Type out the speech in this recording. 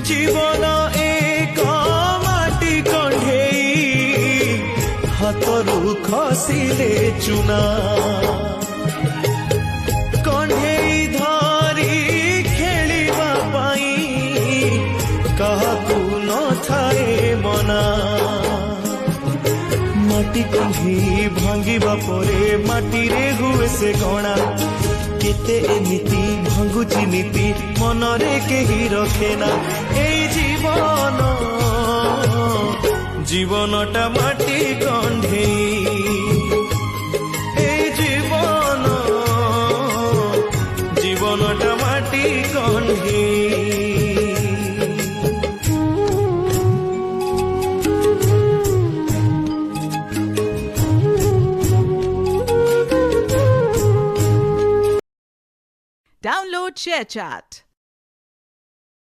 जीवन एक माटी कंढेई हाथरू खसिले चुना कंढेई धरी खेलिबा पाई काहाकू न थाए मना माटी कंढेई भांगिबा परे माटी रे हुए से गणा केते एमिति भांगुची नीति मनरे केही रखेना एई जीवन जीवनटा माटी कंढेई एई जीवन जीवनटा माटी कंढेई Download ShareChat.